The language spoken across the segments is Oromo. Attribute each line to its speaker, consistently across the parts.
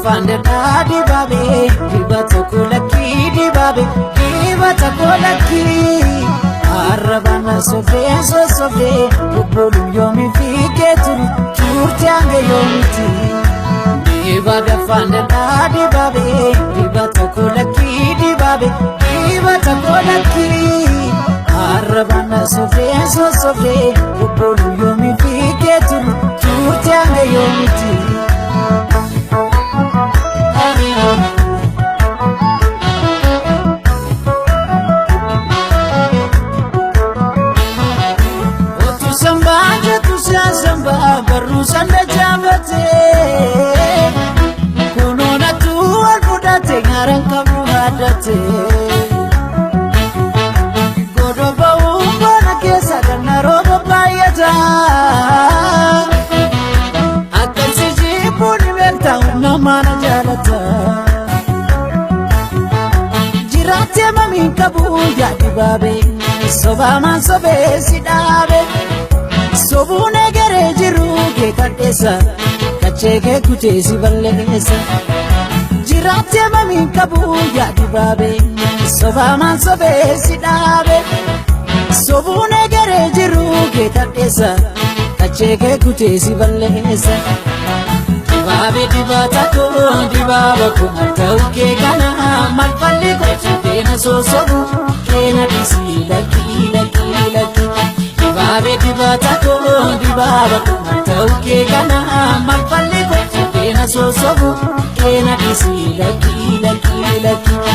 Speaker 1: Fande dadi babe, dibata kolaki di babe, dibata kolaki. Arabana sofe so sofe, upolu yomi fiketuru, turti ange yomiti. Dibabe fande dadi babe, dibata kolaki di babe, dibata kolaki. Arabana sofe so sofe, upolu yomi fiketuru, turti ange yomiti. Samba baru sanda jambate kuno na tu alfudate ngaran kamu hadate godo bau bana kesa kana robo payata akan siji puni menta na mana jalata jirate mami kabu ya dibabe soba man sobe sidabe sobune gere jiru ke kadesa kachege kutesi ballesa jirate mami kabu ya dibabe soba man sobe sidabe sobune gere jiru ke kadesa kachege kutesi ballesa dibabe dibata ko dibaba ko tauke kana malfalle ko tena so sobu kena disila kila kila Dibabe dibata ko dibaba ko tauke kana malfalle ko kena so sobu kena disila kila kila kila.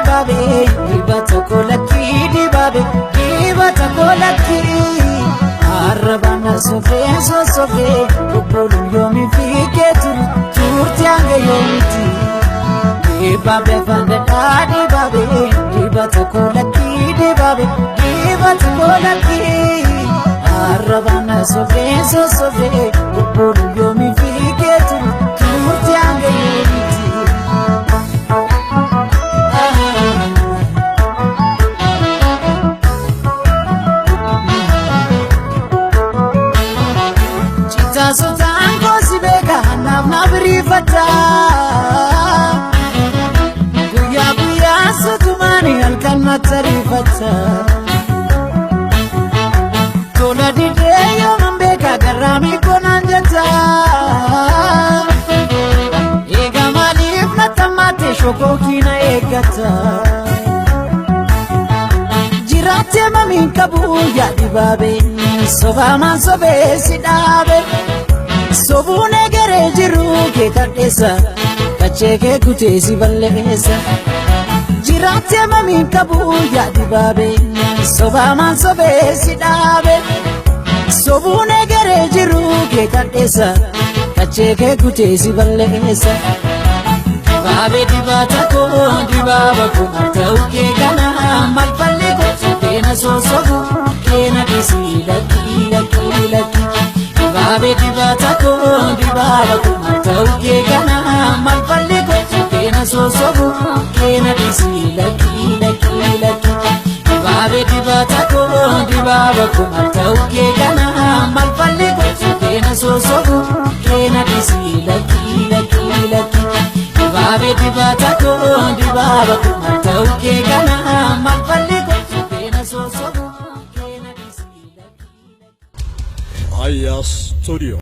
Speaker 1: Dibata kolaki dibabe, dibata kolaki. Arabana sofe so sofe, upolu yomi fiketuru, turti ange yomiti. Dibabe fande dibabe, dibata kolaki dibabe, dibata kolaki. Arabana sofe so sofe, upolu yomi fiketuru, turti ange yomiti. Sultan gosi bega nam nabrifata Guya guya sutumani alkan matarifata Tola dide yo mambeka garami konanjata Ega malif natamate shoko kina egata Jirate mami kabu ya dibabe Soba man sobe sidabe Sobune gere jiru ke kadesa Kacheke kutesi ballesa Jirate mami kabu ya dibabe Soba man sobe sidabe Sobune gere jiru ke kadesa Kacheke kutesi ballesa Dibabe dibata ko dibaba ko tauke kana malfalle ko kena so sobu kena disila kila kila Dibabe dibata ko dibaba ko tauke kana malfalle ko kena so sobu kena disila kila kila Dibabe dibata ko dibaba ko tauke kana malfalle ko kena so sobu kena disila kila kila Dibabe dibata ko dibaba ko tauke kana malfalle ko kena so sobu kena disila
Speaker 2: Aya Studio.